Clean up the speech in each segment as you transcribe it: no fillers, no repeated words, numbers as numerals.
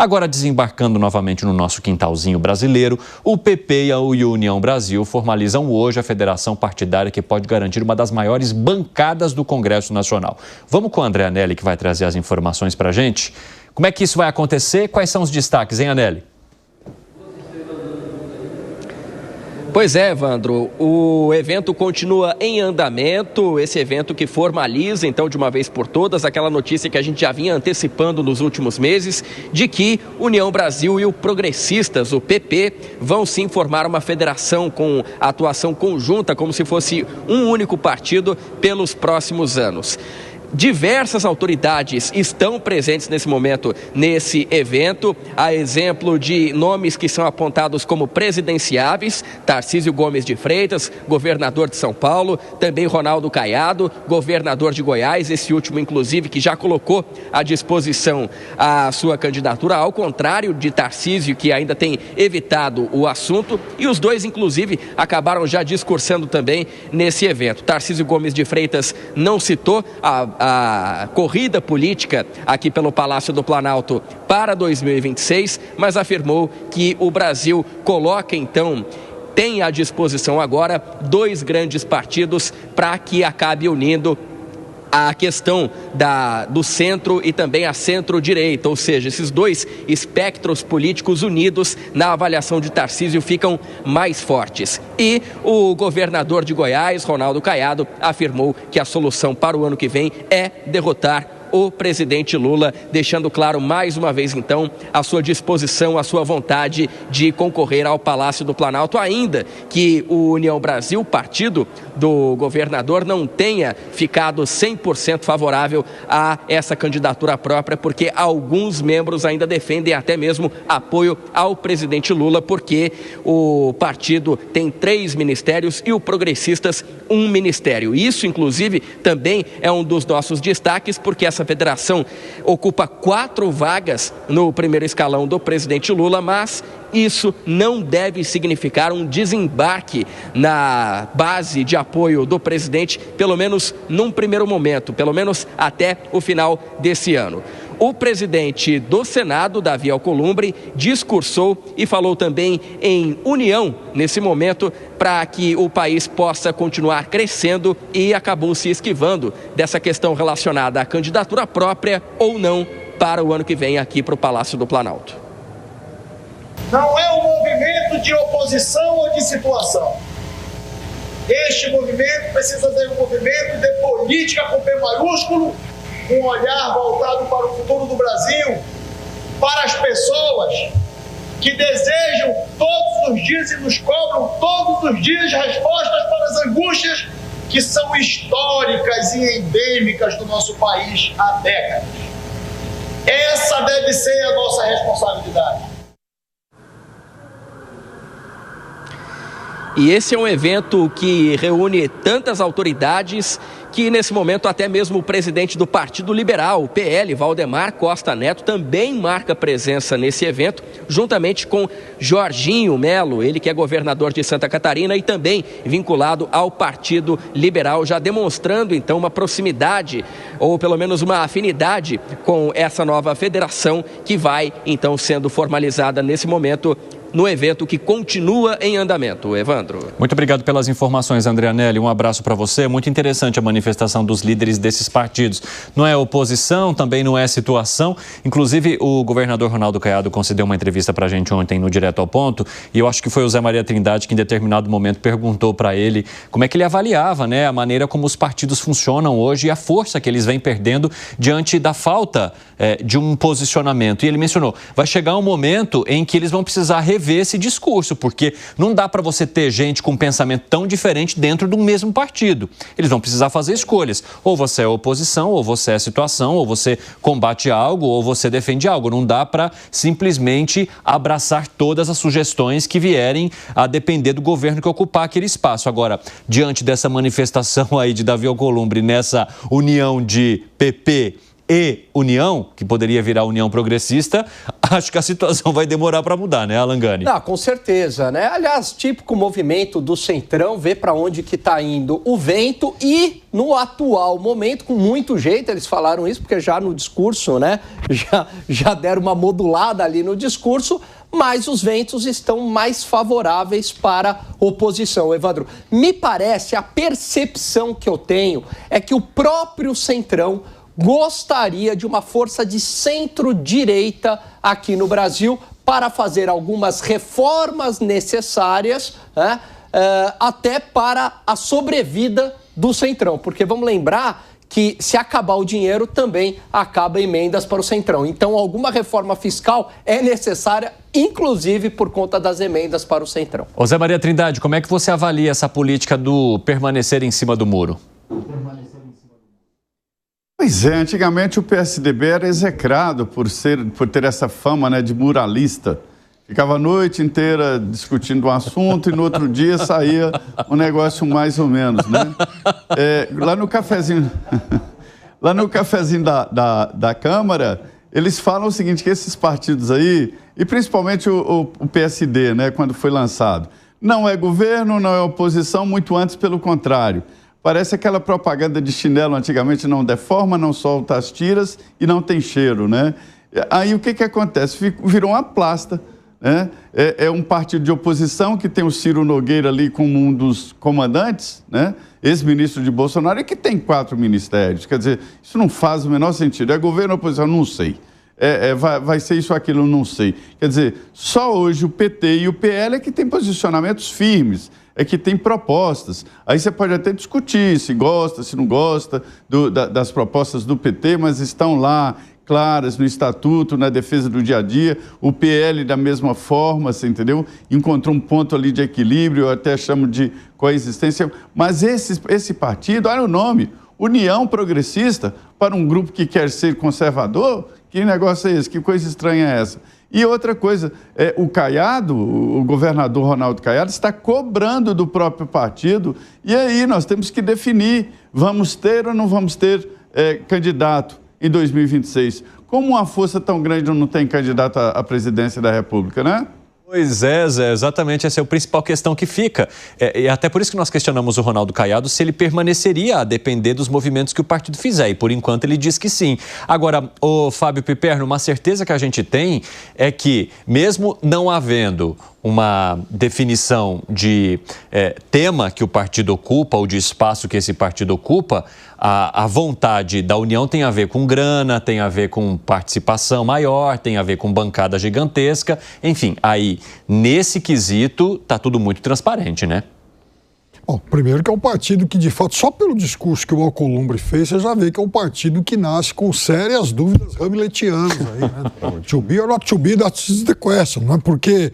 Agora, desembarcando novamente no nosso quintalzinho brasileiro, o PP e a União Brasil formalizam hoje a federação partidária que pode garantir uma das maiores bancadas do Congresso Nacional. Vamos com a André Anelli, que vai trazer as informações para a gente. Como é que isso vai acontecer? Quais são os destaques, hein, Anelli? Pois é, Evandro, o evento continua em andamento, esse evento que formaliza, então, de uma vez por todas, aquela notícia que a gente já vinha antecipando nos últimos meses, de que União Brasil e o Progressistas, o PP, vão sim formar uma federação com atuação conjunta, como se fosse um único partido, pelos próximos anos. Diversas autoridades estão presentes nesse momento, nesse evento, a exemplo de nomes que são apontados como presidenciáveis: Tarcísio Gomes de Freitas, governador de São Paulo, também Ronaldo Caiado, governador de Goiás, esse último inclusive que já colocou à disposição a sua candidatura, ao contrário de Tarcísio, que ainda tem evitado o assunto, e os dois inclusive acabaram já discursando também nesse evento. Tarcísio Gomes de Freitas não citou a corrida política aqui pelo Palácio do Planalto para 2026, mas afirmou que o Brasil coloca, então, tem à disposição agora dois grandes partidos para que acabe unindo a questão do centro e também a centro-direita, ou seja, esses dois espectros políticos unidos na avaliação de Tarcísio ficam mais fortes. E o governador de Goiás, Ronaldo Caiado, afirmou que a solução para o ano que vem é derrotar o presidente Lula, deixando claro mais uma vez, então, a sua disposição, a sua vontade de concorrer ao Palácio do Planalto, ainda que o União Brasil, partido do governador, não tenha ficado 100% favorável a essa candidatura própria, porque alguns membros ainda defendem até mesmo apoio ao presidente Lula, porque o partido tem 3 ministérios e o Progressistas 1 ministério. Isso, inclusive, também é um dos nossos destaques, porque essa federação ocupa 4 vagas no primeiro escalão do presidente Lula, mas isso não deve significar um desembarque na base de apoio do presidente, pelo menos num primeiro momento, pelo menos até o final desse ano. O presidente do Senado, Davi Alcolumbre, discursou e falou também em união nesse momento para que o país possa continuar crescendo, e acabou se esquivando dessa questão relacionada à candidatura própria ou não para o ano que vem aqui para o Palácio do Planalto. Não é um movimento de oposição ou de situação. Este movimento precisa ser um movimento de política com P maiúsculo, um olhar voltado para o futuro do Brasil, para as pessoas que desejam todos os dias e nos cobram todos os dias respostas para as angústias que são históricas e endêmicas do nosso país há décadas. Essa deve ser a nossa responsabilidade. E esse é um evento que reúne tantas autoridades que, nesse momento, até mesmo o presidente do Partido Liberal, o PL, Valdemar Costa Neto, também marca presença nesse evento, juntamente com Jorginho Melo, ele que é governador de Santa Catarina e também vinculado ao Partido Liberal, já demonstrando, então, uma proximidade, ou pelo menos uma afinidade com essa nova federação que vai, então, sendo formalizada nesse momento no evento que continua em andamento. Evandro. Muito obrigado pelas informações, André Anelli. Um abraço para você. Muito interessante a manifestação dos líderes desses partidos. Não é oposição, também não é situação. Inclusive, o governador Ronaldo Caiado concedeu uma entrevista para a gente ontem no Direto ao Ponto, e eu acho que foi o Zé Maria Trindade que, em determinado momento, perguntou para ele como é que ele avaliava, né, a maneira como os partidos funcionam hoje e a força que eles vêm perdendo diante da falta de um posicionamento. E ele mencionou, vai chegar um momento em que eles vão precisar rever esse discurso, porque não dá para você ter gente com um pensamento tão diferente dentro do mesmo partido. Eles vão precisar fazer escolhas. Ou você é oposição, ou você é situação, ou você combate algo, ou você defende algo. Não dá para simplesmente abraçar todas as sugestões que vierem a depender do governo que ocupar aquele espaço. Agora, diante dessa manifestação aí de Davi Alcolumbre, nessa união de PP e União, que poderia virar União Progressista, acho que a situação vai demorar para mudar, né, Alan Gani? Não, com certeza, né? Aliás, típico movimento do Centrão, ver para onde que está indo o vento e, no atual momento, com muito jeito, eles falaram isso, porque já no discurso, né, já deram uma modulada ali no discurso, mas os ventos estão mais favoráveis para a oposição. Evandro, me parece, a percepção que eu tenho é que o próprio Centrão gostaria de uma força de centro-direita aqui no Brasil para fazer algumas reformas necessárias, né, até para a sobrevida do Centrão. Porque vamos lembrar que se acabar o dinheiro, também acaba emendas para o Centrão. Então, alguma reforma fiscal é necessária, inclusive por conta das emendas para o Centrão. Ô Zé Maria Trindade, como é que você avalia essa política do permanecer em cima do muro? Pois é, antigamente o PSDB era execrado por ter essa fama, né, de muralista. Ficava a noite inteira discutindo um assunto e no outro dia saía um negócio mais ou menos, né? Lá no cafezinho da Câmara, eles falam o seguinte, que esses partidos aí, e principalmente o PSD, né, quando foi lançado, não é governo, não é oposição, muito antes pelo contrário. Parece aquela propaganda de chinelo antigamente, não deforma, não solta as tiras e não tem cheiro, né? Aí o que acontece? Virou uma plasta, né? É um partido de oposição que tem o Ciro Nogueira ali como um dos comandantes, né? Ex-ministro de Bolsonaro, e que tem 4 ministérios. Quer dizer, isso não faz o menor sentido. É governo ou oposição? Não sei. Vai ser isso ou aquilo? Não sei. Quer dizer, só hoje o PT e o PL é que tem posicionamentos firmes, é que tem propostas. Aí você pode até discutir se gosta, se não gosta das propostas do PT, mas estão lá, claras, no estatuto, na defesa do dia a dia. O PL da mesma forma, você entendeu? Encontrou um ponto ali de equilíbrio, eu até chamo de coexistência. Mas esse partido, olha o nome, União Progressista, para um grupo que quer ser conservador, que negócio é esse? Que coisa estranha é essa? E outra coisa, o Caiado, o governador Ronaldo Caiado, está cobrando do próprio partido, e aí nós temos que definir, vamos ter ou não vamos ter candidato em 2026. Como uma força tão grande não tem candidato à presidência da República, né? Pois é, Zé, exatamente, essa é a principal questão que fica. E até por isso que nós questionamos o Ronaldo Caiado se ele permaneceria a depender dos movimentos que o partido fizer, e por enquanto ele diz que sim. Agora, o Fábio Piperno, uma certeza que a gente tem é que, mesmo não havendo uma definição de tema que o partido ocupa ou de espaço que esse partido ocupa, a vontade da União tem a ver com grana, tem a ver com participação maior, tem a ver com bancada gigantesca, enfim, aí nesse quesito está tudo muito transparente, né? Bom, primeiro que é um partido que, de fato, só pelo discurso que o Alcolumbre fez, você já vê que é um partido que nasce com sérias dúvidas hamletianas aí, né? To be or not to be, that's the question, não é? Porque...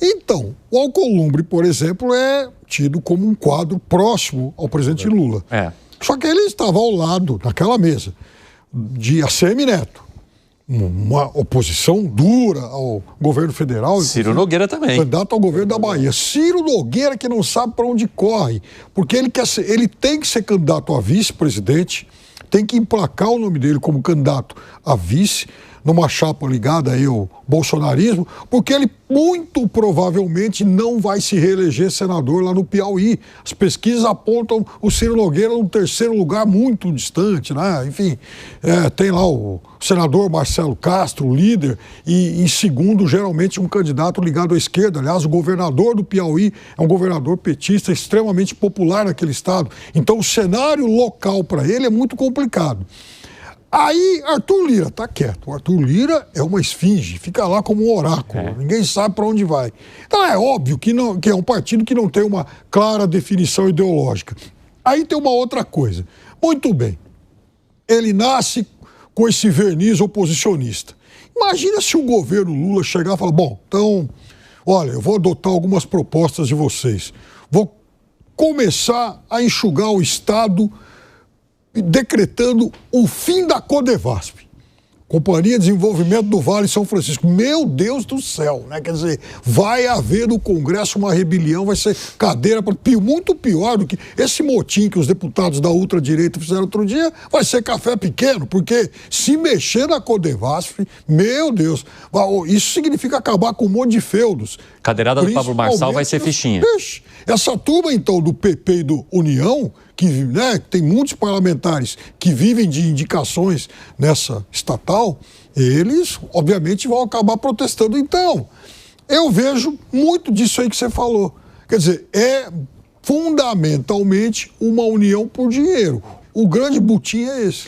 Então, o Alcolumbre, por exemplo, é tido como um quadro próximo ao presidente Lula. Só que ele estava ao lado, naquela mesa, de ACM Neto, uma oposição dura ao governo federal. Ciro Nogueira também. Candidato ao governo da Bahia. Ciro Nogueira, que não sabe para onde corre, porque ele tem que ser candidato a vice-presidente, tem que emplacar o nome dele como candidato a vice, numa chapa ligada aí ao bolsonarismo, porque ele muito provavelmente não vai se reeleger senador lá no Piauí. As pesquisas apontam o Ciro Nogueira no 3º lugar, muito distante, né? Enfim, tem lá o senador Marcelo Castro, líder, e em segundo, geralmente, um candidato ligado à esquerda. Aliás, o governador do Piauí é um governador petista extremamente popular naquele estado. Então, o cenário local para ele é muito complicado. Aí, Arthur Lira está quieto. O Arthur Lira é uma esfinge, fica lá como um oráculo, ninguém sabe para onde vai. Então é óbvio que é um partido que não tem uma clara definição ideológica. Aí tem uma outra coisa. Muito bem, ele nasce com esse verniz oposicionista. Imagina se o governo Lula chegar e falar, bom, então, olha, eu vou adotar algumas propostas de vocês. Vou começar a enxugar o Estado decretando o fim da Codevasp. Companhia de Desenvolvimento do Vale São Francisco. Meu Deus do céu, né? Quer dizer, vai haver no Congresso uma rebelião, vai ser cadeira muito pior do que esse motim que os deputados da ultradireita fizeram outro dia, vai ser café pequeno, porque se mexer na Codevasf, meu Deus, isso significa acabar com um monte de feudos. Cadeirada do Pablo Marçal vai ser fichinha. Essa turma, então, do PP e do União, que, né, tem muitos parlamentares que vivem de indicações nessa estatal, eles, obviamente, vão acabar protestando. Então, eu vejo muito disso aí que você falou. Quer dizer, é fundamentalmente uma união por dinheiro. O grande butim é esse.